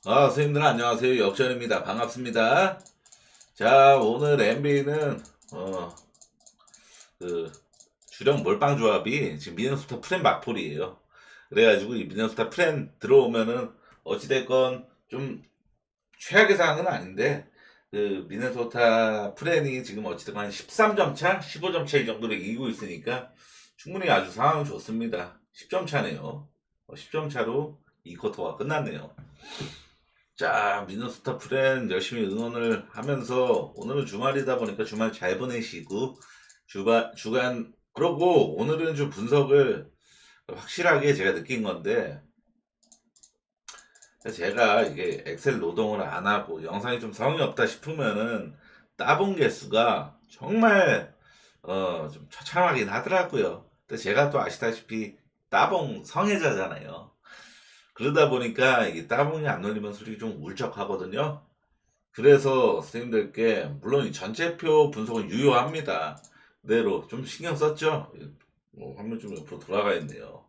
선생님들 안녕하세요. 역전입니다. 반갑습니다. 자, 오늘 NBA는 그 주력 몰빵 조합이 지금 미네소타 프렌 막폴이에요. 그래가지고 이 미네소타 프렌 들어오면은 어찌됐건 좀 최악의 상황은 아닌데 그 미네소타 프렌이 지금 어찌됐건 한 13점 차, 15점 차 이 정도로 이기고 있으니까 충분히 아주 상황은 좋습니다. 10점 차네요. 10점 차로 이 쿼터가 끝났네요. 자, 미네소타 프렌 열심히 응원을 하면서 오늘은 주말이다 보니까 주말 잘 보내시고 주간 그러고 오늘은 좀 분석을 확실하게 제가 느낀 건데 제가 이게 엑셀 노동을 안 하고 영상이 좀 성의 없다 싶으면은 따본 개수가 정말 좀 처참하긴 하더라고요. 근데 제가 또 아시다시피 따봉 성애자잖아요. 그러다 보니까 이게 따봉이 안 올리면 솔직히 좀 울적하거든요. 그래서 선생님들께 물론 이 전체표 분석은 유효합니다. 그대로 좀 신경 썼죠? 화면 좀 옆으로 돌아가 있네요.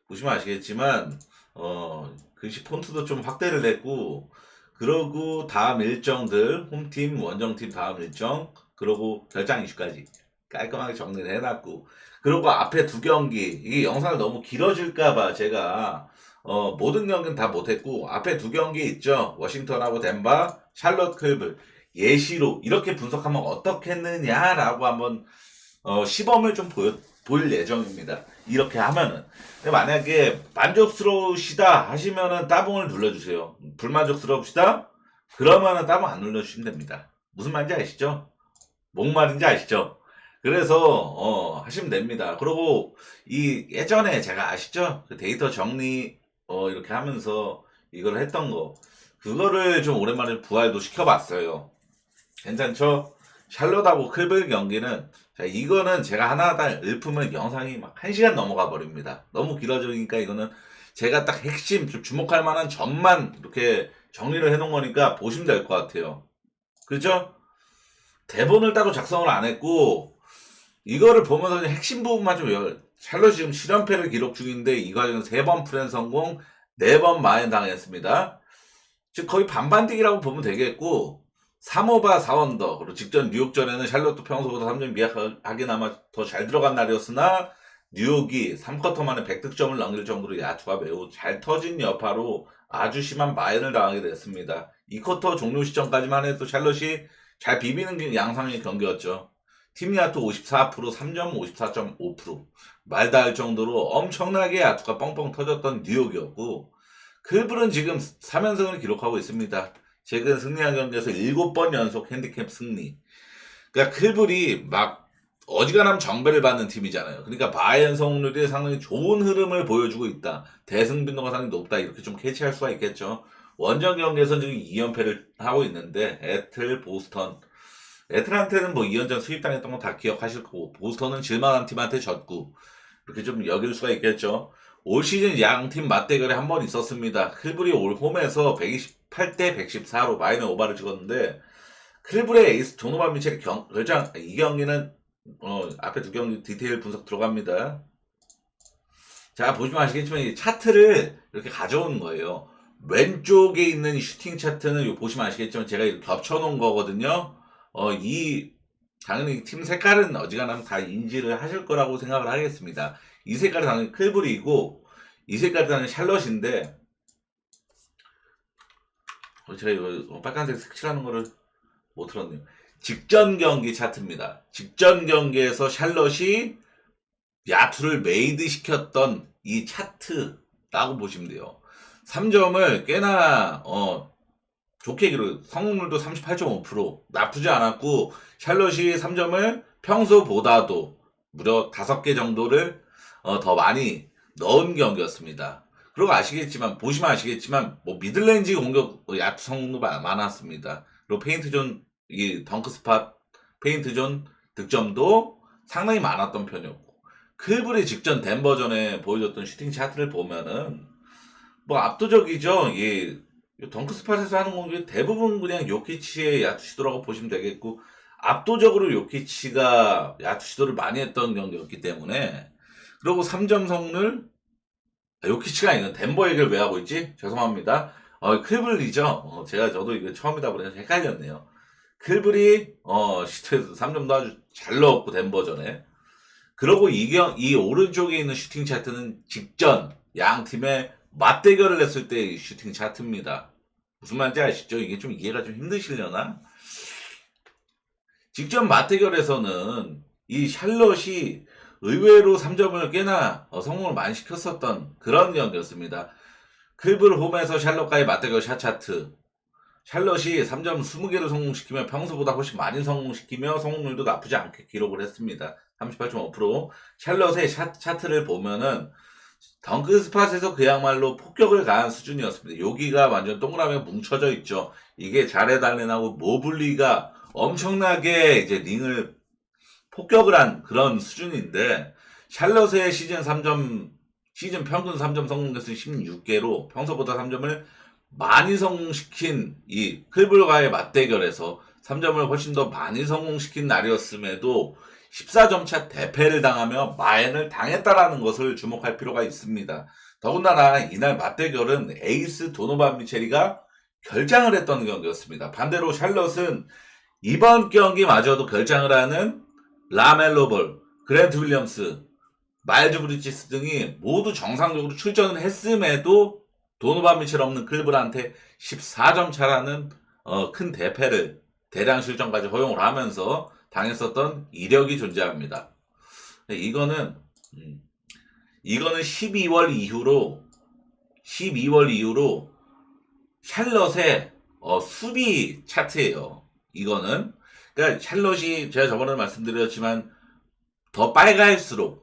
보시면 아시겠지만 글씨 폰트도 좀 확대를 했고 그러고 다음 일정들 홈팀 원정팀 다음 일정 그러고 결장 이슈까지 깔끔하게 정리를 해놨고 그리고 앞에 두 경기 이게 영상을 너무 길어질까봐 제가 모든 경기는 다 못했고 앞에 두 경기 있죠. 워싱턴하고 덴바 샬럿 클브 예시로 이렇게 분석하면 어떻겠느냐라고 한번 시범을 좀 보일 예정입니다. 이렇게 하면은. 근데 만약에 만족스러우시다 하시면은 따봉을 눌러주세요. 불만족스러우시다? 그러면은 따봉 안 눌러주시면 됩니다. 무슨 말인지 아시죠? 뭔 말인지 아시죠? 그래서 하시면 됩니다. 그리고 이 예전에 제가 아시죠? 그 데이터 정리 이렇게 하면서 이걸 했던 거 그거를 좀 오랜만에 부활도 시켜봤어요. 괜찮죠? 샬롯하고 클벨 경기는 자 이거는 제가 하나하나 읊으면 영상이 막 1시간 넘어가 버립니다. 너무 길어지니까 이거는 제가 딱 핵심 좀 주목할 만한 점만 이렇게 정리를 해놓은 거니까 보시면 될 것 같아요. 그죠? 대본을 따로 작성을 안 했고 이거를 보면서 그냥 핵심 부분만 좀 샬롯이 지금 실연패를 기록 중인데 이 과정에서 3번 프렌 성공 4번 마인 당했습니다. 즉 거의 반반뛰기라고 보면 되겠고 3오바 4언더 그리고 직전 뉴욕전에는 샬롯도 평소보다 3점 미약하게나마 더 잘 들어간 날이었으나 뉴욕이 3쿼터 만에 100득점을 넘길 정도로 야투가 매우 잘 터진 여파로 아주 심한 마인을 당하게 됐습니다. 2쿼터 종료 시점까지만 해도 샬롯이 잘 비비는 양상의 경기였죠. 팀 야투 54%, 3점 54.5%. 말다 할 정도로 엄청나게 야투가 뻥뻥 터졌던 뉴욕이었고 클블은 지금 3연승을 기록하고 있습니다. 최근 승리한 경기에서 7번 연속 핸디캡 승리. 그러니까 클블이 막 어지간하면 정배를 받는 팀이잖아요. 그러니까 바이언 성률이 상당히 좋은 흐름을 보여주고 있다. 대승 빈도가 상당히 높다. 이렇게 좀 캐치할 수가 있겠죠. 원정 경기에서 지금 2연패를 하고 있는데 애틀, 보스턴. 애틀한테는 뭐 2연전 수입당했던 거 다 기억하실 거고 보스턴은 질만한 팀한테 졌고 이렇게 좀 여길 수가 있겠죠. 올 시즌 양팀 맞대결이 한 번 있었습니다. 클블이 올 홈에서 128대 114로 마이너 오바를 찍었는데 클블의 에이스 도노반 미첼이 결장 이 경기는 앞에 두 경기 디테일 분석 들어갑니다. 자 보시면 아시겠지만 이 차트를 이렇게 가져오는 거예요. 왼쪽에 있는 이 슈팅 차트는 요 보시면 아시겠지만 제가 이렇게 겹쳐놓은 거거든요. 이 당연히 팀 색깔은 어지간하면 다 인지를 하실 거라고 생각을 하겠습니다. 이 색깔이 당연히 클블이고 이 색깔이 당연히 샬럿인데 제가 이거 빨간색 색칠하는 거를 못 들었네요. 직전 경기 차트입니다. 직전 경기에서 샬럿이 야투를 메이드 시켰던 이 차트라고 보시면 돼요. 3점을 꽤나 좋게 기록 성공률도 38.5% 나쁘지 않았고 샬롯이 3점을 평소보다도 무려 5개 정도를 더 많이 넣은 경기였습니다. 그리고 아시겠지만 보시면 아시겠지만 뭐 미들레인지 공격 야투 성공도 많았습니다. 그리고 페인트존 이 덩크스팟 페인트존 득점도 상당히 많았던 편이었고 클블이 직전 덴버전에 보여줬던 슈팅 차트를 보면은 뭐 압도적이죠. 이 덩크 스팟에서 하는 공격이 대부분 그냥 요키치의 야투 시도라고 보시면 되겠고 압도적으로 요키치가 야투 시도를 많이 했던 경기였기 때문에 그리고 3점 성률 요키치가 아니라 덴버 얘기를 왜 하고 있지? 죄송합니다. 클블리죠. 저도 이거 처음이다 보니 헷갈렸네요. 클블이 시트에서 3점도 아주 잘 넣었고 덴버전에. 그러고 이 오른쪽에 있는 슈팅 차트는 직전 양 팀의 맞대결을 했을 때의 슈팅 차트입니다. 무슨 말인지 아시죠? 이게 좀 이해가 좀 힘드시려나? 직전 맞대결에서는 이 샬럿이 의외로 3점을 꽤나 성공을 많이 시켰었던 그런 경기였습니다. 클블 홈에서 샬럿과의 맞대결 샷 차트. 샬럿이 3점 20개를 성공시키며 평소보다 훨씬 많이 성공시키며 성공률도 나쁘지 않게 기록을 했습니다. 38.5%. 샬럿의 샷 차트를 보면은 덩크 스팟에서 그야말로 폭격을 가한 수준이었습니다. 여기가 완전 동그라미가 뭉쳐져 있죠. 이게 자레달렌하고 모블리가 엄청나게 이제 링을 폭격을 한 그런 수준인데, 샬럿의 시즌 평균 3점 성공 개수 16개로 평소보다 3점을 많이 성공시킨 이 클블과의 맞대결에서 3점을 훨씬 더 많이 성공시킨 날이었음에도 14점 차 대패를 당하며 마엔을 당했다라는 것을 주목할 필요가 있습니다. 더군다나 이날 맞대결은 에이스 도노반 미체리가 결장을 했던 경기였습니다. 반대로 샬럿은 이번 경기마저도 결장을 하는 라멜로 볼, 그랜트 윌리엄스, 마일즈 브리지스 등이 모두 정상적으로 출전을 했음에도 도노반 미첼 없는 클블한테 14점 차라는 큰 대패를 대량 실점까지 허용을 하면서 당했었던 이력이 존재합니다. 이거는 12월 이후로 샬럿의 수비 차트예요. 이거는 그러니까 샬럿이 제가 저번에 말씀드렸지만 더 빨갈수록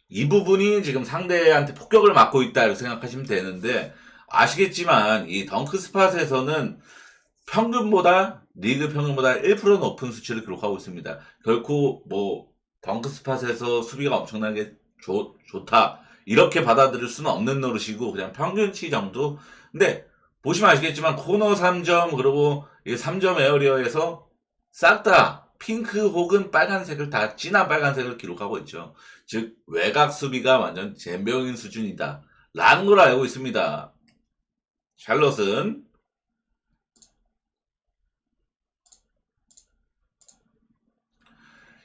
이 부분이 지금 상대한테 폭격을 맞고 있다 이렇게 생각하시면 되는데, 아시겠지만 이 덩크 스팟에서는 리그 평균보다 1% 높은 수치를 기록하고 있습니다. 결코 뭐 덩크 스팟에서 수비가 엄청나게 좋다 이렇게 받아들일 수는 없는 노릇이고 그냥 평균치 정도. 근데 보시면 아시겠지만 코너 3점 그리고 이 3점 에어리어에서 싹 다 핑크 혹은 빨간색을 다 진한 빨간색을 기록하고 있죠. 즉 외곽 수비가 완전 젬병인 수준이다 라는 걸 알고 있습니다. 샬럿은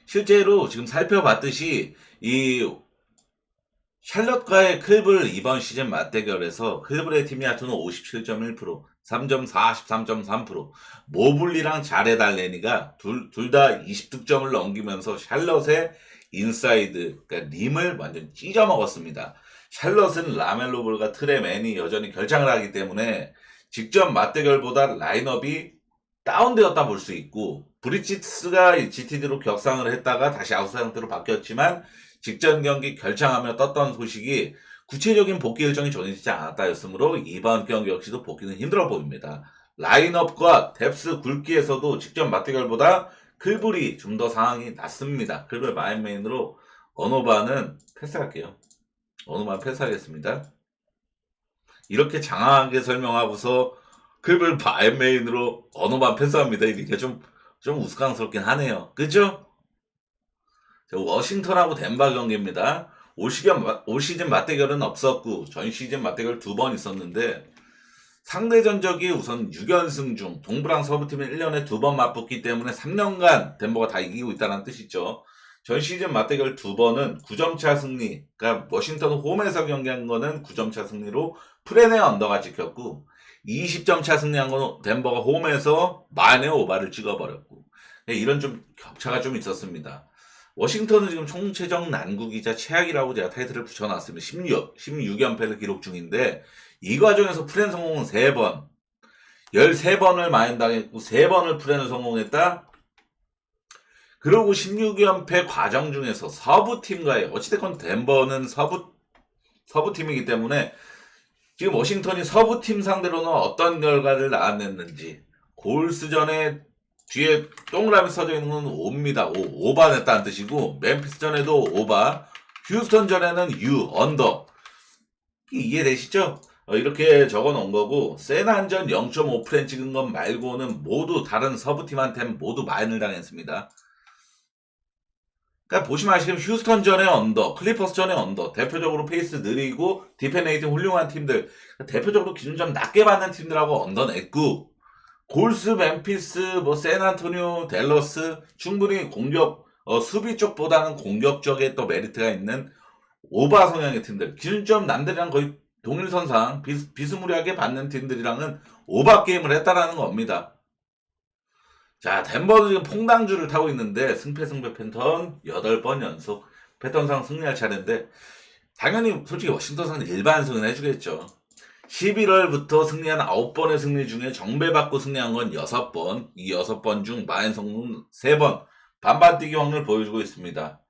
실제로 지금 살펴봤듯이 이 샬럿과의 클블 이번 시즌 맞대결에서 클블의 팀 야투는 57.1%, 3점 43.3%, 모블리랑 자레달레니가 둘 다 20득점을 넘기면서 샬럿의 인사이드, 그러니까 림을 완전 찢어 먹었습니다. 샬럿은 라멜로 볼과 트레 맨이 여전히 결장을 하기 때문에 직전 맞대결보다 라인업이 다운되었다 볼 수 있고, 브리지스가 GTD로 격상을 했다가 다시 아웃 상태로 바뀌었지만 직전 경기 결장하며 떴던 소식이 구체적인 복귀 일정이 정해지지 않았다였으므로 이번 경기 역시도 복귀는 힘들어 보입니다. 라인업과 뎁스 굵기에서도 직전 맞대결보다 클블이 좀 더 상황이 낮습니다. 클블 마인메인으로 언어반은 패스할게요. 언어반 패스하겠습니다. 이렇게 장황하게 설명하고서 클블 마인메인으로 언어반 패스합니다. 이게 좀 우스꽝스럽긴 하네요. 그죠? 워싱턴하고 덴버 경기입니다. 올 시즌 맞대결은 없었고 전 시즌 맞대결 2번 있었는데, 상대 전적이 우선 6연승 중 동부랑 서부팀은 1년에 2번 맞붙기 때문에 3년간 덴버가 다 이기고 있다는 뜻이죠. 전 시즌 맞대결 2번은 9점차 승리, 그러니까 워싱턴 홈에서 경기한 거는 9점차 승리로 프렌의 언더가 찍혔고, 20점차 승리한 건 덴버가 홈에서 만의 오바를 찍어버렸고, 이런 좀 격차가 좀 있었습니다. 워싱턴은 지금 총체적 난국이자 최악이라고 제가 타이틀을 붙여놨습니다. 16연패를 기록 중인데, 이 과정에서 프렌 성공은 3번, 13번을 마인당했고 3번을 프렌을 성공했다. 그리고 16연패 과정 중에서 서부팀과의, 어찌됐건 덴버는 서부팀이기 때문에 지금 워싱턴이 서부팀 상대로는 어떤 결과를 나왔는지, 골스전에 뒤에 동그라미 써져 있는 건 5입니다. 5바 냈다는 뜻이고, 멤피스 전에도 5바, 휴스턴 전에는 U, 언더. 이해되시죠? 이렇게 적어 놓은 거고, 세난전 0.5프렌 찍은 것 말고는 모두 다른 서부팀한테는 모두 마인을 당했습니다. 그러니까 보시면 아시겠지만 휴스턴 전에 언더, 클리퍼스 전에 언더, 대표적으로 페이스 느리고 디펜레이팅 훌륭한 팀들, 대표적으로 기준 좀 낮게 받는 팀들하고 언더 냈고, 골스, 멤피스, 뭐 샌안토니오, 댈러스 충분히 공격 수비 쪽보다는 공격적에 또 메리트가 있는 오바 성향의 팀들, 기준점 남들이랑 거의 동일선상 비스무리하게 받는 팀들이랑은 오바 게임을 했다라는 겁니다. 자, 덴버도 지금 퐁당주를 타고 있는데 승패 패턴 8번 연속 패턴상 승리할 차례인데 당연히 솔직히 워싱턴 상대 일반 승은 해주겠죠. 11월부터 승리한 9번의 승리 중에 정배받고 승리한 건 6번, 이 6번 중 마인 성공 3번, 반반 뛰기 확률을 보여주고 있습니다.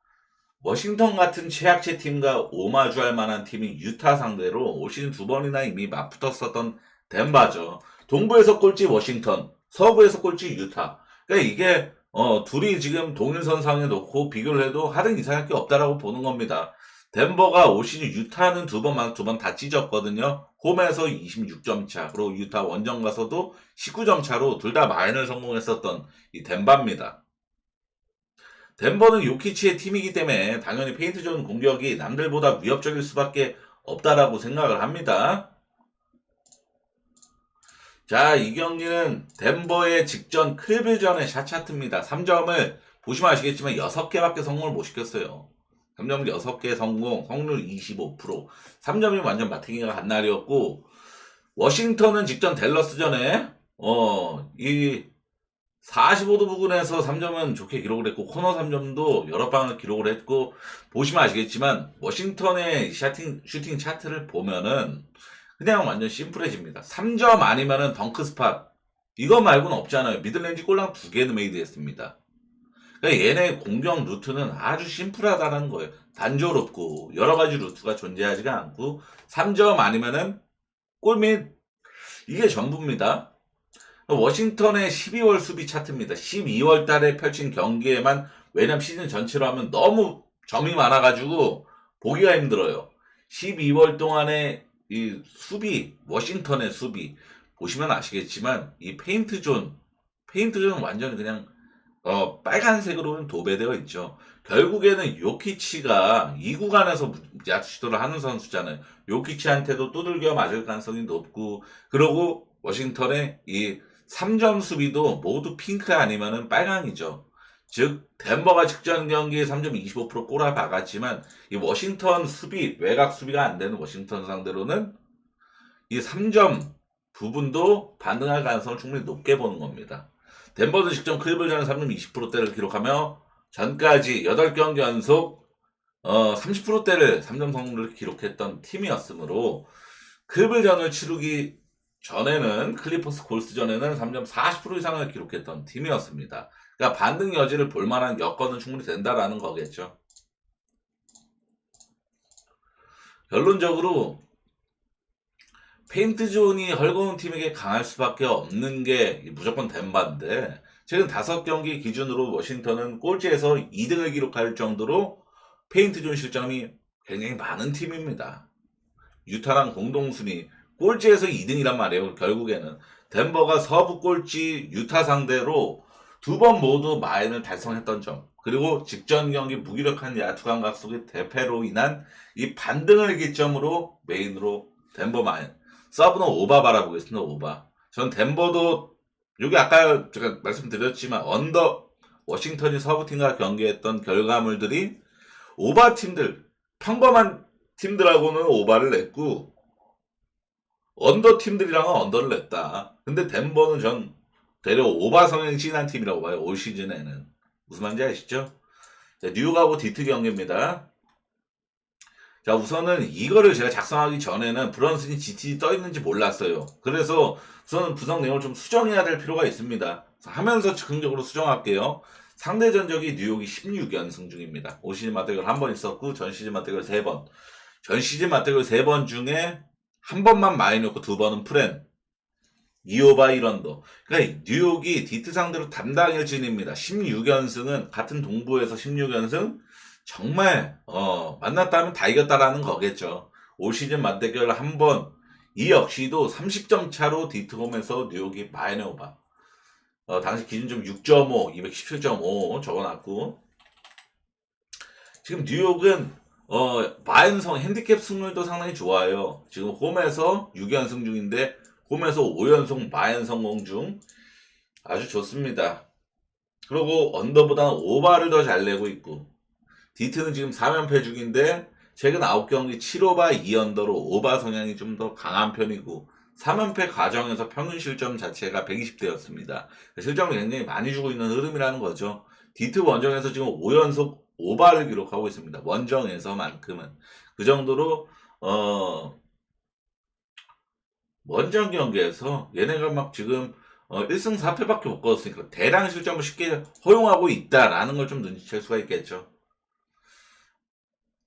워싱턴 같은 최약체 팀과 오마주할 만한 팀이 유타 상대로 올 시즌 2번이나 이미 맞붙었었던 덴버죠. 동부에서 꼴찌 워싱턴, 서부에서 꼴찌 유타. 그러니까 이게 둘이 지금 동일선상에 놓고 비교를 해도 하등 이상할 게 없다라고 보는 겁니다. 덴버가 올 시즌 유타는 두 번 다 찢었거든요. 홈에서 26점 차, 그리고 유타 원정 가서도 19점 차로 둘 다 마인을 성공했었던 이 덴버입니다. 덴버는 요키치의 팀이기 때문에 당연히 페인트존 공격이 남들보다 위협적일 수밖에 없다라고 생각을 합니다. 자, 이 경기는 덴버의 직전 클빌전의 샷 차트입니다. 3점을 보시면 아시겠지만 6개밖에 성공을 못 시켰어요. 3점을 6개 성공, 성률 25%. 3점이 완전 마탱이가 간 날이었고, 워싱턴은 직전 댈러스전에 이 45도 부근에서 3점은 좋게 기록을 했고, 코너 3점도 여러 방을 기록을 했고, 보시면 아시겠지만 워싱턴의 슈팅 차트를 보면은 그냥 완전 심플해집니다. 3점 아니면은 덩크 스팟, 이거 말고는 없잖아요. 미들레인지 골랑 2개는 메이드 했습니다. 그러니까 얘네 공격 루트는 아주 심플하다는 거예요. 단조롭고 여러 가지 루트가 존재하지가 않고 3점 아니면은 골밑, 이게 전부입니다. 워싱턴의 12월 수비 차트입니다. 12월 달에 펼친 경기에만, 왜냐면 시즌 전체로 하면 너무 점이 많아가지고 보기가 힘들어요. 12월 동안에 이 수비, 워싱턴의 수비 보시면 아시겠지만 이 페인트존 완전 그냥 빨간색으로는 도배되어 있죠. 결국에는 요키치가 이 구간에서 야투 시도를 하는 선수잖아요. 요키치한테도 두들겨 맞을 가능성이 높고, 그리고 워싱턴의 이 3점 수비도 모두 핑크 아니면은 빨강이죠. 즉 덴버가 직전 경기에 3점 25% 꼬라 박았지만 이 워싱턴 수비, 외곽 수비가 안 되는 워싱턴 상대로는 이 3점 부분도 반등할 가능성을 충분히 높게 보는 겁니다. 덴버도 직전 클리블전에 3점 20%대를 기록하며 전까지 8경기 연속 30%대를 3점 성공을 기록했던 팀이었으므로, 클리블전을 치르기 전에는 클리퍼스 골스전에는 3점 40% 이상을 기록했던 팀이었습니다. 그러니까 반등 여지를 볼 만한 여건은 충분히 된다라는 거겠죠. 결론적으로 페인트존이 헐거운 팀에게 강할 수밖에 없는 게 무조건 덴버인데, 최근 5경기 기준으로 워싱턴은 꼴찌에서 2등을 기록할 정도로 페인트존 실점이 굉장히 많은 팀입니다. 유타랑 공동순위 꼴찌에서 2등이란 말이에요. 결국에는 덴버가 서부 꼴찌 유타 상대로 2번 모두 마인을 달성했던 점, 그리고 직전 경기 무기력한 야투 감각 속의 대패로 인한 이 반등을 기점으로 메인으로 덴버 마인, 서브는 오바 바라보겠습니다. 오바. 전 덴버도, 여기 아까 제가 말씀드렸지만 언더, 워싱턴이 서부팀과 경기했던 결과물들이 오바 팀들, 평범한 팀들하고는 오바를 냈고 언더 팀들이랑은 언더를 냈다. 근데 덴버는 전 대략 오바 성향이 진한 팀이라고 봐요. 올 시즌에는. 무슨 말인지 아시죠? 자, 뉴욕하고 디트 경기입니다. 자, 우선은 이거를 제가 작성하기 전에는 브런슨이 GT 떠 있는지 몰랐어요. 그래서 우선은 분석 내용을 좀 수정해야 될 필요가 있습니다. 하면서 즉흥적으로 수정할게요. 상대 전적이 뉴욕이 16연승 중입니다. 올 시즌 맞대결 한 번 있었고 전 시즌 맞대결 3번. 전 시즌 맞대결 3번 중에 한 번만 마이너고 2번은 프렌. 2오바 1언더. 그러니까 뉴욕이 디트 상대로 담당 일진입니다. 16연승은 같은 동부에서 16연승, 정말 만났다 하면 다 이겼다라는 거겠죠. 올 시즌 맞대결 한 번, 이 역시도 30점 차로 디트홈에서 뉴욕이 마이너 오바. 당시 기준 좀 6.5, 217.5 적어놨고, 지금 뉴욕은 마연성 핸디캡 승률도 상당히 좋아요. 지금 홈에서 6연승 중인데 홈에서 5연승 마연성공 중 아주 좋습니다. 그리고 언더보다는 오바를 더 잘 내고 있고 디트는 지금 4연패 중인데 최근 9경기 7오바 2언더로 오바 성향이 좀 더 강한 편이고 3연패 과정에서 평균 실점 자체가 120대였습니다. 실점을 굉장히 많이 주고 있는 흐름이라는 거죠. 디트 원정에서 지금 5연속 오바를 기록하고 있습니다. 원정에서만큼은. 그 정도로 원정 경기에서 얘네가 막 지금 1승 4패밖에 못 거뒀으니까 대량 실점을 쉽게 허용하고 있다라는 걸 좀 눈치챌 수가 있겠죠.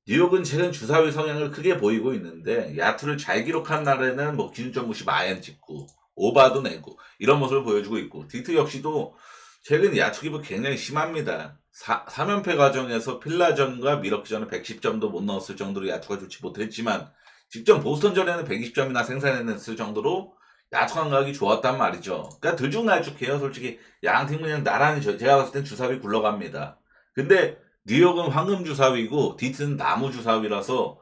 뉴욕은 최근 주사위 성향을 크게 보이고 있는데 야투를 잘 기록한 날에는 뭐 기준점 무시 마연 찍고 오바도 내고 이런 모습을 보여주고 있고 디트 역시도 최근 야투 기복 굉장히 심합니다. 3연패 과정에서 필라전과 미러키전에 110점도 못 넣었을 정도로 야투가 좋지 못했지만 직전 보스턴전에는 120점이나 생산해냈을 정도로 야투 감각이 좋았단 말이죠. 그러니까 들쭉날쭉해요. 솔직히 양팀은 그냥 나란히 제가 봤을 땐 주사위 굴러갑니다. 근데 뉴욕은 황금 주사위고 디트는 나무 주사위라서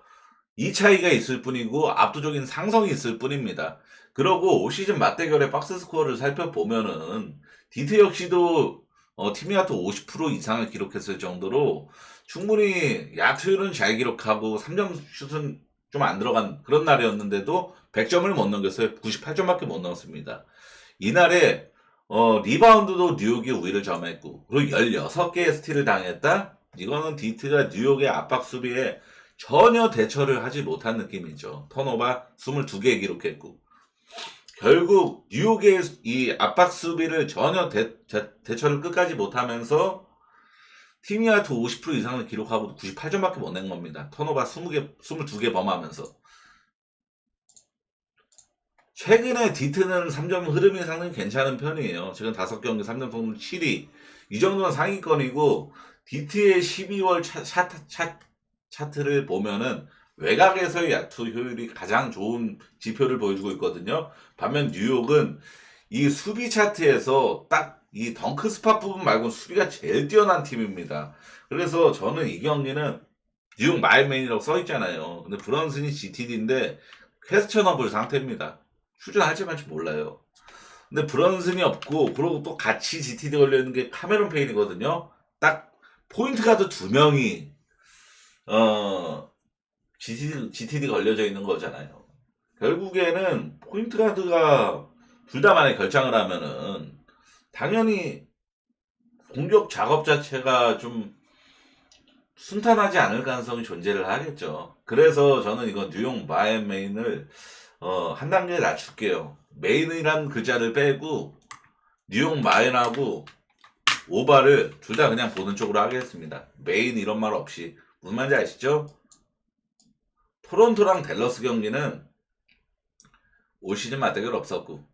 이 차이가 있을 뿐이고 압도적인 상성이 있을 뿐입니다. 그러고 올 시즌 맞대결의 박스 스코어를 살펴보면은 디트 역시도 팀 야투 50% 이상을 기록했을 정도로 충분히 야투율은 잘 기록하고 3점 슛은 좀 안 들어간 그런 날이었는데도 100점을 못 넘겼어요. 98점밖에 못 넘었습니다. 이날에 리바운드도 뉴욕이 우위를 점했고 그리고 16개의 스틸을 당했다? 이거는 디트가 뉴욕의 압박 수비에 전혀 대처를 하지 못한 느낌이죠. 턴오버 22개 기록했고 결국 뉴욕의 이 압박 수비를 전혀 대처를 끝까지 못하면서 팀이 야투 50% 이상을 기록하고 98점밖에 못 낸 겁니다. 턴오버 22개 범하면서. 최근에 디트는 3점 흐름이 상당히 괜찮은 편이에요. 최근 5경기 3점 성능 7위. 이 정도는 상위권이고 디트의 12월 차트를 보면은 외곽에서의 야투 효율이 가장 좋은 지표를 보여주고 있거든요. 반면 뉴욕은 이 수비 차트에서 딱 이 덩크 스팟 부분 말고 수비가 제일 뛰어난 팀입니다. 그래서 저는 이 경기는 뉴욕 마일맨이라고 써있잖아요. 근데 브런슨이 GTD인데 퀘스천어블 상태입니다. 출전할지 말지 몰라요. 근데 브런슨이 없고 그리고 또 같이 GTD 걸려있는 게 카메론 페인이거든요. 딱 포인트 가드 2명이 GTD 걸려져 있는 거잖아요. 결국에는 포인트 가드가 둘 다 만약에 결장을 하면은 당연히 공격 작업 자체가 좀 순탄하지 않을 가능성이 존재를 하겠죠. 그래서 저는 이건 뉴욕 마이애미를 한 단계 낮출게요. 메인이란 글자를 빼고 뉴욕 마인하고 오바를 둘 다 그냥 보는 쪽으로 하겠습니다. 메인 이런 말 없이. 무슨 말인지 아시죠? 토론토랑 댈러스 경기는 올 시즌 맞대결 없었고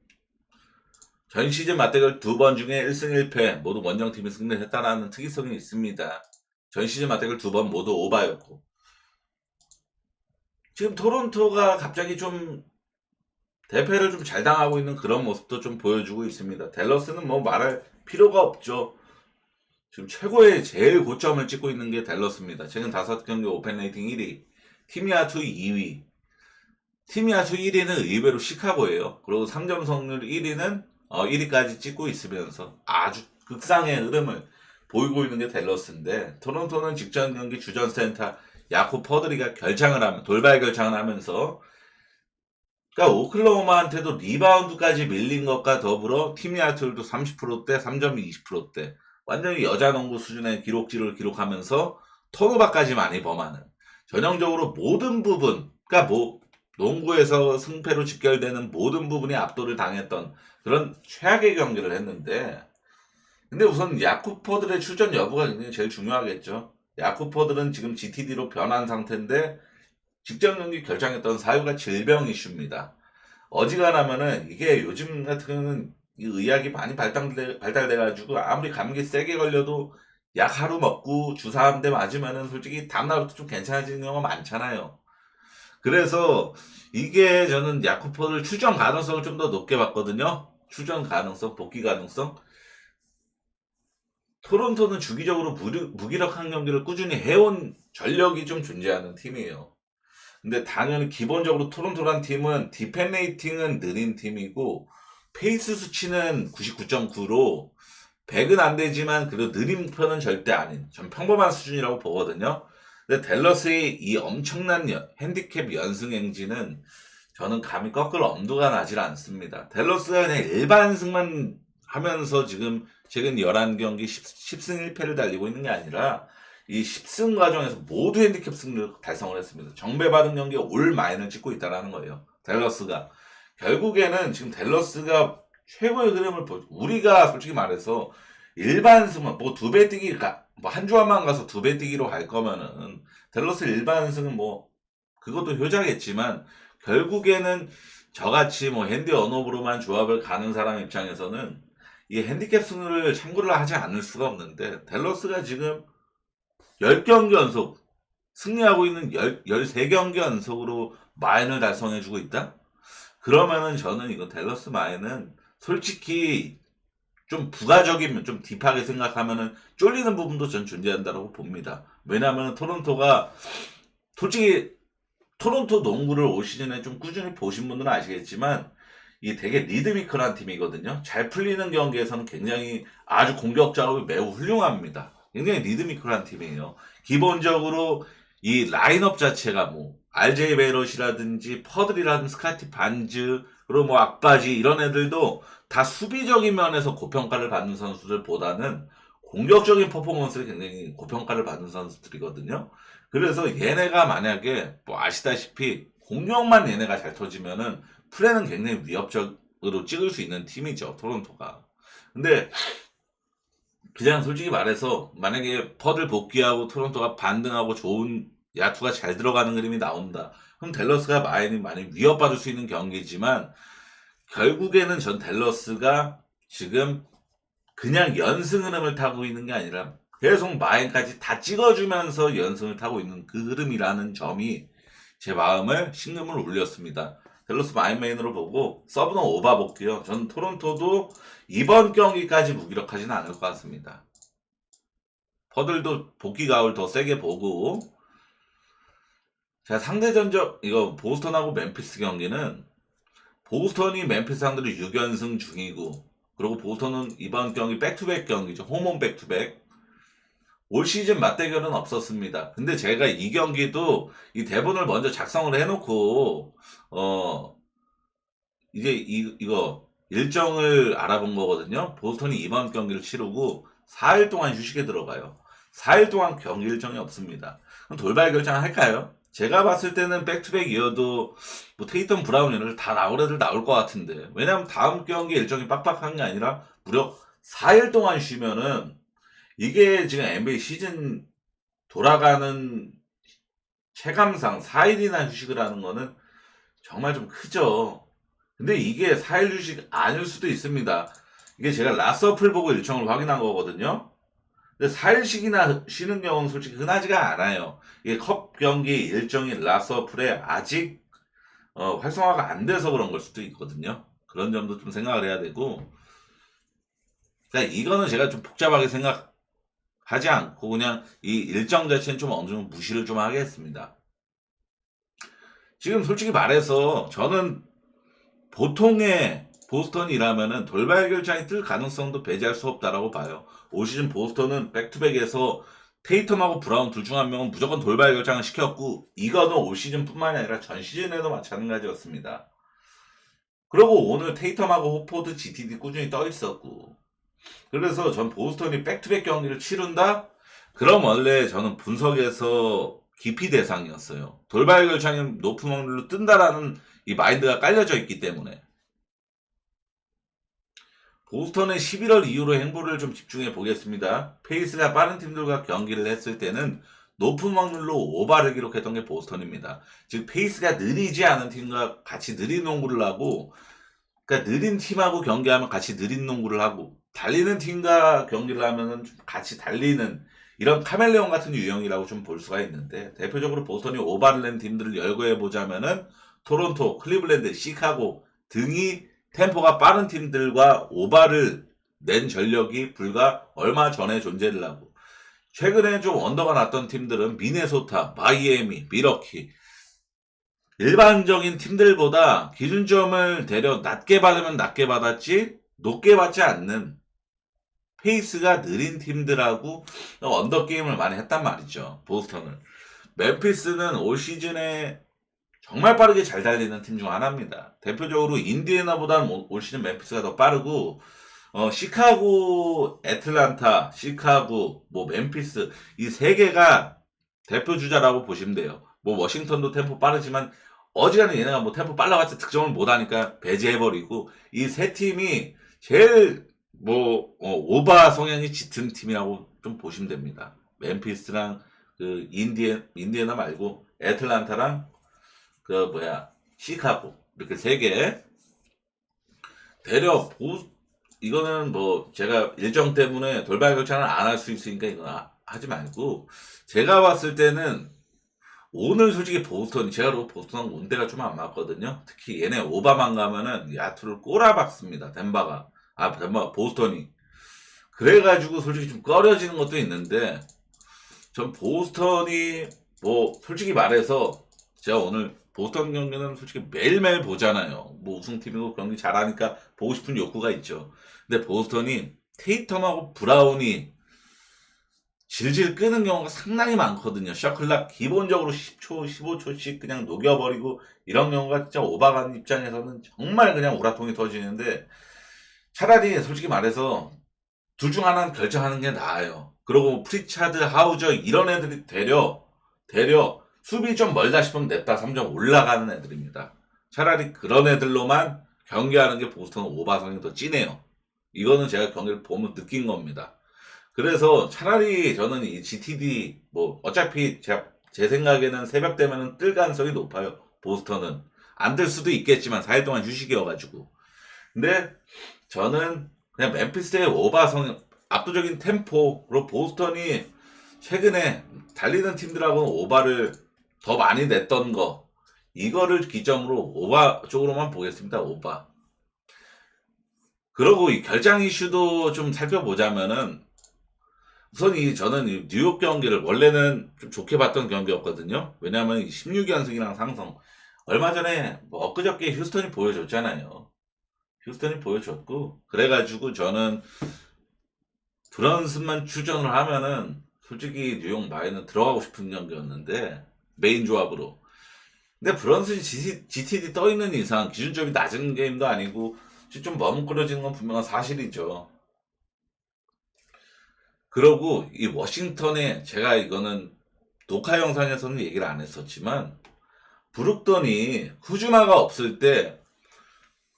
전 시즌 맞대결 2번 중에 1승 1패 모두 원정팀이 승리했다는 특이성이 있습니다. 전 시즌 맞대결 2번 모두 오바였고 지금 토론토가 갑자기 좀 대패를 좀 잘 당하고 있는 그런 모습도 좀 보여주고 있습니다. 댈러스는 뭐 말할 필요가 없죠. 지금 최고의 제일 고점을 찍고 있는 게 댈러스입니다. 최근 5경기 오펜 레이팅 1위, 팀야투 2위. 팀야투 1위는 의외로 시카고예요. 그리고 3점 성률 1위는 1위까지 찍고 있으면서 아주 극상의 흐름을 보이고 있는 게 댈러스인데 토론토는 직전 경기 주전 센터 야코 퍼드리가 결장을 하면 돌발 결장을 하면서 그러니까 오클라호마한테도 리바운드까지 밀린 것과 더불어 팀 야투율도 30%대, 3점이 20%대 완전히 여자 농구 수준의 기록지를 기록하면서 턴오버까지 많이 범하는 전형적으로 모든 부분 그러니까 뭐 농구에서 승패로 직결되는 모든 부분이 압도를 당했던 그런 최악의 경기를 했는데 근데 우선 야쿠퍼들의 출전 여부가 굉장히 제일 중요하겠죠. 야쿠퍼들은 지금 GTD로 변한 상태인데 직전 경기 결정했던 사유가 질병 이슈입니다. 어지간하면은 이게 요즘 같은 경우는 이 의학이 많이 발달돼가지고 아무리 감기 세게 걸려도 약 하루 먹고 주사 한 대 맞으면은 솔직히 다음날부터 좀 괜찮아지는 경우가 많잖아요. 그래서 이게 저는 야쿠퍼를 출전 가능성을 좀 더 높게 봤거든요. 출전 가능성, 복귀 가능성. 토론토는 주기적으로 무기력한 경기를 꾸준히 해온 전력이 좀 존재하는 팀이에요. 근데 당연히 기본적으로 토론토란 팀은 디펜 레이팅은 느린 팀이고 페이스 수치는 99.9로 100은 안 되지만 그래도 느린 편은 절대 아닌 전 평범한 수준이라고 보거든요. 근데 댈러스의 이 엄청난 핸디캡 연승 행진은 저는 감히 꺾을 엄두가 나질 않습니다. 댈러스가 그냥 일반승만 하면서 지금 최근 11경기 10승 1패를 달리고 있는 게 아니라 이 10승 과정에서 모두 핸디캡 승리를 달성을 했습니다. 정배받은 경기에 올 마인을 찍고 있다는 거예요. 댈러스가. 결국에는 지금 댈러스가 최고의 흐름을 우리가 솔직히 말해서 일반승만 뭐 두 배 뛰기 뭐 한 주만 가서 두 배 뛰기로 갈 거면은 댈러스 일반승은 뭐 그것도 효자겠지만 결국에는 저같이 뭐 핸디 언업으로만 조합을 가는 사람 입장에서는 이 핸디캡 승률을 참고를 하지 않을 수가 없는데 댈러스가 지금 10경기 연속 승리하고 있는 13경기 연속으로 마인을 달성해주고 있다? 그러면은 저는 이거 댈러스 마인은 솔직히 좀 부가적이면 좀 딥하게 생각하면은 쫄리는 부분도 전 존재한다고 봅니다. 왜냐하면 토론토가 솔직히 토론토 농구를 올 시즌에 좀 꾸준히 보신 분들은 아시겠지만 이 되게 리드미컬한 팀이거든요. 잘 풀리는 경기에서는 굉장히 아주 공격 작업이 매우 훌륭합니다. 굉장히 리드미컬한 팀이에요. 기본적으로 이 라인업 자체가 뭐 RJ 베럿이라든지 퍼들이라든지 스카티 반즈 그리고 뭐 악바지 이런 애들도 다 수비적인 면에서 고평가를 받는 선수들보다는 공격적인 퍼포먼스를 굉장히 고평가를 받는 선수들이거든요. 그래서 얘네가 만약에 뭐 아시다시피 공격만 얘네가 잘 터지면은 플레이는 굉장히 위협적으로 찍을 수 있는 팀이죠, 토론토가. 근데 그냥 솔직히 말해서 만약에 퍼들 복귀하고 토론토가 반등하고 좋은 야투가 잘 들어가는 그림이 나온다. 그럼 댈러스가 많이 위협받을 수 있는 경기지만 결국에는 전 댈러스가 지금 그냥 연승 흐름을 타고 있는 게 아니라 계속 마인까지 다 찍어주면서 연승을 타고 있는 그 흐름이라는 점이 제 마음을 심금을 울렸습니다. 댈러스 마인메인으로 보고 서브는 오바 볼게요. 저는 토론토도 이번 경기까지 무기력하지는 않을 것 같습니다. 퍼들도 복귀 가을 더 세게 보고 자 상대전적 이거 보스턴하고 멤피스 경기는 보스턴이 멤피스 상대로 6연승 중이고 그리고 보스턴은 이번 경기 백투백 경기죠. 홈온 백투백. 올 시즌 맞대결은 없었습니다. 근데 제가 이 경기도 이 대본을 먼저 작성을 해놓고 이제 이거 일정을 알아본 거거든요. 보스턴이 이번 경기를 치르고 4일 동안 휴식에 들어가요. 4일 동안 경기 일정이 없습니다. 그럼 돌발 결정할까요? 제가 봤을 때는 백투백 이어도 뭐 테이텀 브라운 이런 다 나올 애들 나올 것 같은데 왜냐면 다음 경기 일정이 빡빡한 게 아니라 무려 4일 동안 쉬면은 이게 지금 NBA 시즌 돌아가는 체감상 4일이나 휴식을 하는 거는 정말 좀 크죠. 근데 이게 4일 휴식 아닐 수도 있습니다. 이게 제가 라서플 보고 일정을 확인한 거거든요. 근데 4일씩이나 쉬는 경우는 솔직히 흔하지가 않아요. 이게 컵 경기 일정이 라서플에 아직 활성화가 안 돼서 그런 걸 수도 있거든요. 그런 점도 좀 생각을 해야 되고 그러니까 이거는 제가 좀 복잡하게 생각하지 않고 그냥 이 일정 자체는 좀 어느 정도 무시를 좀 하겠습니다. 지금 솔직히 말해서 저는 보통의 보스턴이라면은 돌발 결장이 뜰 가능성도 배제할 수 없다라고 봐요. 올 시즌 보스턴은 백투백에서 테이텀하고 브라운 둘 중 한 명은 무조건 돌발 결장을 시켰고 이거는 올 시즌뿐만이 아니라 전 시즌에도 마찬가지였습니다. 그리고 오늘 테이텀하고 호포드 GTD 꾸준히 떠 있었고 그래서 전 보스턴이 백투백 경기를 치른다? 그럼 원래 저는 분석에서 기피 대상이었어요. 돌발 결장이 높은 확률로 뜬다라는 이 마인드가 깔려져 있기 때문에 보스턴의 11월 이후로 행보를 좀 집중해 보겠습니다. 페이스가 빠른 팀들과 경기를 했을 때는 높은 확률로 오바를 기록했던 게 보스턴입니다. 즉 페이스가 느리지 않은 팀과 같이 느린 농구를 하고 그러니까 느린 팀하고 경기하면 같이 느린 농구를 하고 달리는 팀과 경기를 하면은 좀 같이 달리는 이런 카멜레온 같은 유형이라고 좀 볼 수가 있는데 대표적으로 보스턴이 오바를 낸 팀들을 열거해 보자면은 토론토, 클리블랜드, 시카고 등이 템포가 빠른 팀들과 오바를 낸 전력이 불과 얼마 전에 존재를 하고, 최근에 좀 언더가 났던 팀들은 미네소타, 마이애미, 미러키, 일반적인 팀들보다 기준점을 대려 낮게 받으면 낮게 받았지 높게 받지 않는 페이스가 느린 팀들하고 언더 게임을 많이 했단 말이죠. 보스턴을. 멤피스는 올 시즌에 정말 빠르게 잘 달리는 팀 중 하나입니다. 대표적으로 인디애나보다는 올 시즌 멤피스가 더 빠르고, 시카고, 애틀란타, 시카고, 뭐 멤피스 이 세 개가 대표 주자라고 보시면 돼요. 뭐 워싱턴도 템포 빠르지만 어지간히 얘네가 뭐 템포 빨라봤자 득점을 못하니까 배제해버리고, 이 세 팀이 제일 뭐 오바 성향이 짙은 팀이라고 좀 보시면 됩니다. 멤피스랑 그 인디애나 말고 애틀란타랑 그 시카고, 이렇게 세 개. 대려 이거는 뭐 제가 일정 때문에 돌발 결정을 안 할 수 있으니까 이거 하지 말고, 제가 봤을 때는 오늘 솔직히 보스턴이, 제가 보스턴 운대가 좀 안 맞거든요. 특히 얘네 오바만 가면은 야투를 꼬라박습니다. 보스턴이. 그래가지고 솔직히 좀 꺼려지는 것도 있는데, 전 보스턴이 뭐 솔직히 말해서 제가 오늘 보스턴 경기는 솔직히 매일매일 보잖아요. 뭐 우승팀이고 경기 잘하니까 보고 싶은 욕구가 있죠. 근데 보스턴이 테이텀하고 브라운이 질질 끄는 경우가 상당히 많거든요. 셔클락 기본적으로 10초, 15초씩 그냥 녹여버리고, 이런 경우가 진짜 오바간 입장에서는 정말 그냥 우라통이 터지는데, 차라리 솔직히 말해서 둘 중 하나는 결정하는 게 나아요. 그리고 프리차드, 하우저 이런 애들이 되려 수비 좀 멀다 싶으면 냈다 3점 올라가는 애들입니다. 차라리 그런 애들로만 경기하는 게 보스턴은 오바성이 더 진해요. 이거는 제가 경기를 보면 느낀 겁니다. 그래서 차라리 저는 이 GTD 뭐 어차피 제 생각에는 새벽 되면은 뜰 가능성이 높아요. 보스턴은 안 뜰 수도 있겠지만 4일 동안 휴식이어가지고. 근데 저는 그냥 멤피스의 오바성, 압도적인 템포로 보스턴이 최근에 달리는 팀들하고는 오바를 더 많이 냈던 거, 이거를 기점으로 오바 쪽으로만 보겠습니다. 오바. 그러고 이 결장 이슈도 좀 살펴보자면은, 우선 저는 이 뉴욕 경기를 원래는 좀 좋게 봤던 경기였거든요. 왜냐하면 16연승이랑 상승. 얼마 전에 뭐 엊그저께 휴스턴이 보여줬잖아요. 휴스턴이 보여줬고, 그래가지고 저는 브런슨만 출전을 하면은 솔직히 뉴욕 마이는 들어가고 싶은 경기였는데, 메인 조합으로. 근데 브런슨이 GTD 떠 있는 이상 기준점이 낮은 게임도 아니고 좀 머뭇거려지는 건 분명한 사실이죠. 그러고 이 워싱턴에, 제가 이거는 녹화 영상에서는 얘기를 안 했었지만, 브룩던이 후즈마가 없을 때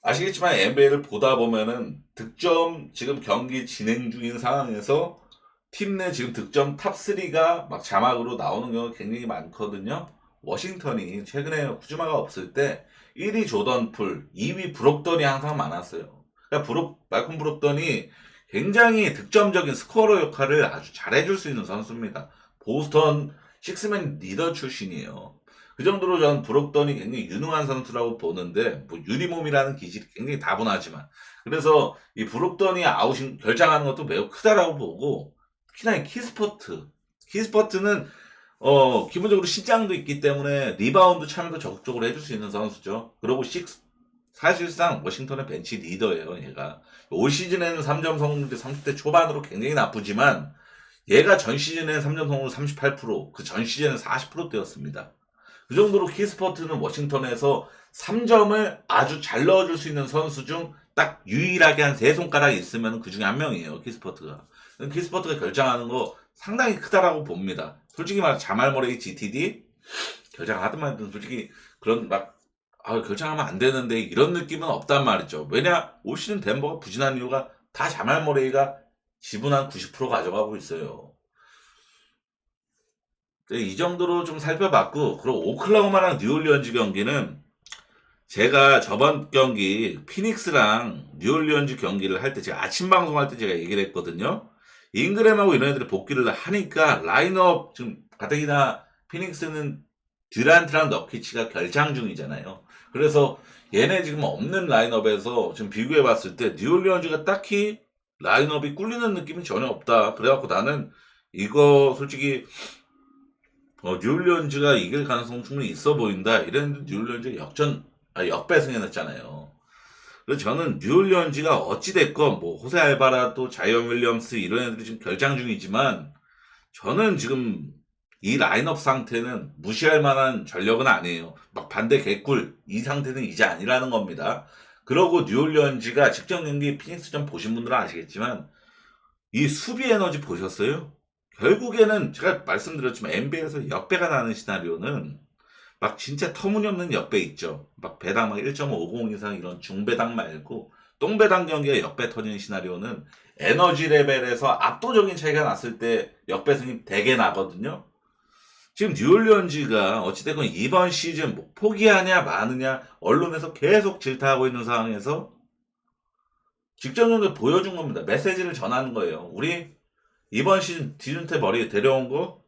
아시겠지만 NBA를 보다 보면은 득점, 지금 경기 진행 중인 상황에서 팀 내 지금 득점 탑3가 막 자막으로 나오는 경우가 굉장히 많거든요. 워싱턴이 최근에 후즈마가 없을 때 1위 조던 풀, 2위 브록던이 항상 많았어요. 그러니까 말콤 브록던이 굉장히 득점적인 스코어 역할을 아주 잘해줄 수 있는 선수입니다. 보스턴 식스맨 리더 출신이에요. 그 정도로 전 브록던이 굉장히 유능한 선수라고 보는데, 뭐 유리몸이라는 기질이 굉장히 다분하지만, 그래서 이 브록던이 아웃인 결정하는 것도 매우 크다라고 보고, 특히나 이 키스퍼트는 기본적으로 신장도 있기 때문에 리바운드 참여도 적극적으로 해줄 수 있는 선수죠. 그리고 사실상 워싱턴의 벤치 리더예요, 얘가. 올 시즌에는 3점 성공률이 30대 초반으로 굉장히 나쁘지만, 얘가 전 시즌에 3점 성공률 38%, 그 전 시즌에 40%대였습니다. 그 정도로 키스퍼트는 워싱턴에서 3점을 아주 잘 넣어줄 수 있는 선수 중 딱 유일하게 한 3손가락 있으면 그 중에 한 명이에요, 키스퍼트가. 키스퍼트가 결정하는 거 상당히 크다라고 봅니다. 솔직히 말해 자말 머레이 GTD 결정하든 말든 솔직히 그런 결정하면 안 되는데 이런 느낌은 없단 말이죠. 왜냐, 올 시즌 덴버가 부진한 이유가 다 자말 머레이가 지분 한 90% 가져가고 있어요. 이 정도로 좀 살펴봤고, 그리고 오클라호마랑 뉴올리언즈 경기는 제가 저번 경기 피닉스랑 뉴올리언즈 경기를 할 때, 제가 아침 방송할 때 제가 얘기를 했거든요. 잉그램하고 이런 애들이 복귀를 하니까 라인업 지금 가뜩이나 피닉스는 듀란트랑 너키치가 결장 중이잖아요. 그래서 얘네 지금 없는 라인업에서 지금 비교해 봤을 때 뉴올리언즈가 딱히 라인업이 꿀리는 느낌이 전혀 없다. 그래갖고 나는 이거 솔직히 뉴올리언즈가 이길 가능성 충분히 있어 보인다. 이랬는데 뉴올리언즈가 역배승해냈잖아요. 그래서 저는 뉴올리언즈가 어찌됐건 뭐 호세 알바라도 자이언 윌리엄스 이런 애들이 지금 결장 중이지만 저는 지금 이 라인업 상태는 무시할 만한 전력은 아니에요. 막 반대 개꿀 이 상태는 이제 아니라는 겁니다. 그러고 뉴올리언즈가 직전 경기 피닉스전 보신 분들은 아시겠지만 이 수비 에너지 보셨어요? 결국에는 제가 말씀드렸지만 NBA에서 역배가 나는 시나리오는 막 진짜 터무니없는 역배 있죠. 막 배당 막 1.50 이상 이런 중배당 말고 똥배당 경기에 역배 터지는 시나리오는 에너지 레벨에서 압도적인 차이가 났을 때 역배승이 되게 나거든요. 지금 뉴올리언즈가 어찌됐건 이번 시즌 뭐 포기하냐 마느냐 언론에서 계속 질타하고 있는 상황에서 직전 경기에 보여준 겁니다. 메시지를 전하는 거예요. 우리 이번 시즌 디준테 머리 데려온 거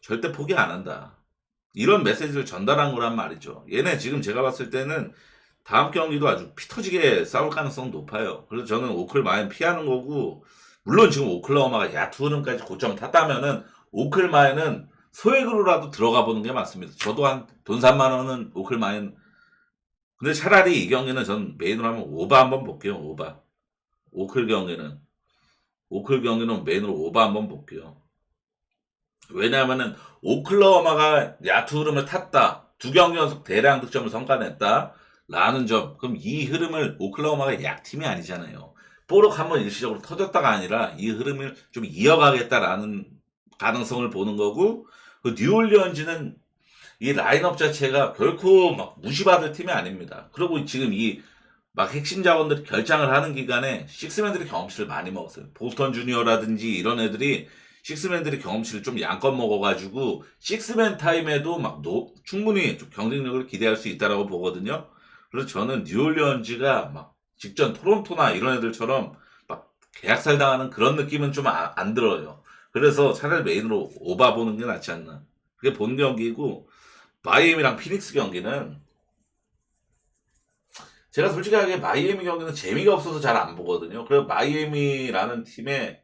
절대 포기 안 한다. 이런 메시지를 전달한 거란 말이죠. 얘네 지금 제가 봤을 때는 다음 경기도 아주 피 터지게 싸울 가능성 높아요. 그래서 저는 오클 마인 피하는 거고, 물론 지금 오클라호마가 야투 흐름까지 고점 탔다면은 오클 마인은 소액으로라도 들어가 보는 게 맞습니다. 저도 한 돈 3만 원은 오클 마인. 근데 차라리 이 경기는 전 메인으로 하면 오바 한번 볼게요. 오바. 오클 경기는 메인으로 오바 한번 볼게요. 왜냐하면은 오클라호마가 야투 흐름을 탔다. 두 경기 연속 대량 득점을 성과냈다. 라는 점. 그럼 이 흐름을 오클라호마가 약팀이 아니잖아요. 뽀록 한번 일시적으로 터졌다가 아니라 이 흐름을 좀 이어가겠다라는 가능성을 보는 거고, 그 뉴올리언즈는 이 라인업 자체가 결코 막 무시받을 팀이 아닙니다. 그리고 지금 이 막 핵심 자원들이 결장을 하는 기간에 식스맨들이 경험치를 많이 먹었어요. 보스턴 주니어라든지 이런 애들이 식스맨들이 경험치를 좀 양껏 먹어가지고 식스맨 타임에도 막 충분히 좀 경쟁력을 기대할 수 있다라고 보거든요. 그래서 저는 뉴올리언즈가 막 직전 토론토나 이런 애들처럼 막 계약살 당하는 그런 느낌은 좀 안 들어요. 그래서 차라리 메인으로 오바 보는 게 낫지 않나. 그게 본 경기고, 마이애미랑 피닉스 경기는 제가 솔직하게 마이애미 경기는 재미가 없어서 잘 안 보거든요. 그리고 마이애미라는 팀에,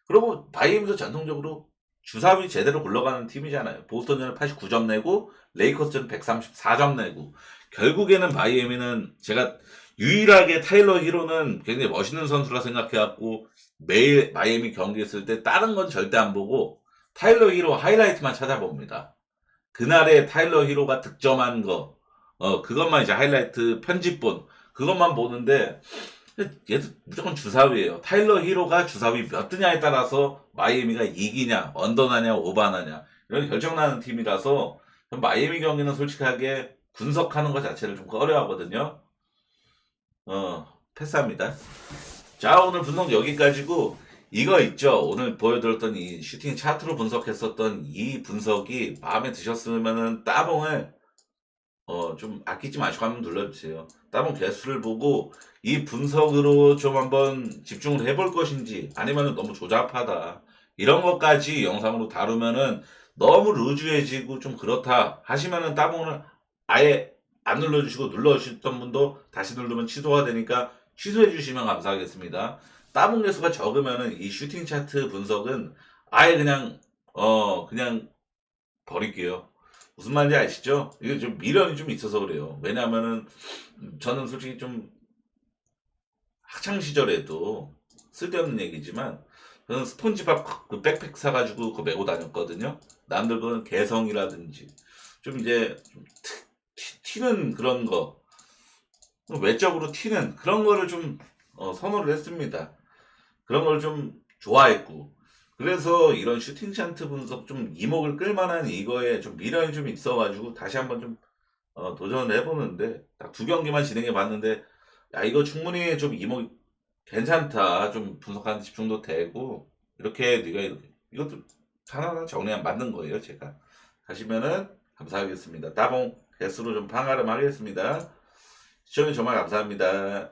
그리고 마이애미도 전통적으로 주사위 제대로 굴러가는 팀이잖아요. 보스턴전에 89점 내고 레이커스전에 134점 내고, 결국에는 마이애미는 제가 유일하게 타일러 히로는 굉장히 멋있는 선수라 생각해갖고 매일 마이애미 경기 했을 때 다른 건 절대 안 보고 타일러 히로 하이라이트만 찾아봅니다. 그날의 타일러 히로가 득점한 거, 그것만 이제 하이라이트 편집본, 그것만 보는데, 얘도 무조건 주사위예요. 타일러 히로가 주사위 몇 드냐에 따라서 마이애미가 이기냐, 언더나냐, 오바나냐, 이런 결정나는 팀이라서, 마이애미 경기는 솔직하게 분석하는 것 자체를 좀 꺼려하거든요. 패스합니다. 자, 오늘 분석 여기까지고, 이거 있죠. 오늘 보여드렸던 이 슈팅 차트로 분석했었던 이 분석이 마음에 드셨으면은 따봉을 좀 아끼지 마시고 한번 눌러주세요. 따봉 개수를 보고 이 분석으로 좀 한번 집중을 해볼 것인지, 아니면은 너무 조잡하다 이런 것까지 영상으로 다루면은 너무 루즈해지고 좀 그렇다 하시면은 따봉을 아예 안 눌러주시고, 눌러주셨던 분도 다시 누르면 취소가 되니까 취소해 주시면 감사하겠습니다. 따봉 개수가 적으면은 이 슈팅 차트 분석은 아예 그냥 버릴게요. 무슨 말인지 아시죠? 이게 좀 미련이 좀 있어서 그래요. 왜냐하면은 저는 솔직히 좀 학창 시절에도 쓸데없는 얘기지만 저는 스폰지밥 그 백팩 사가지고 그거 메고 다녔거든요. 남들 그런 개성이라든지 좀 이제 좀 튀는 그런 거, 외적으로 튀는 그런 거를 좀 선호를 했습니다. 그런 걸 좀 좋아했고, 그래서 이런 슈팅 찬트 분석 좀 이목을 끌만한 이거에 좀 미련이 좀 있어가지고 다시 한번 좀 도전을 해보는데, 딱 두 경기만 진행해 봤는데, 야 이거 충분히 좀 이목 괜찮다, 좀 분석하는 집중도 되고, 이렇게 네가 이것도 하나하나 정리한 만든 거예요 제가. 하시면은 감사하겠습니다. 따봉 개수로 좀 방아름 하겠습니다. 시청해 주셔서 정말 감사합니다.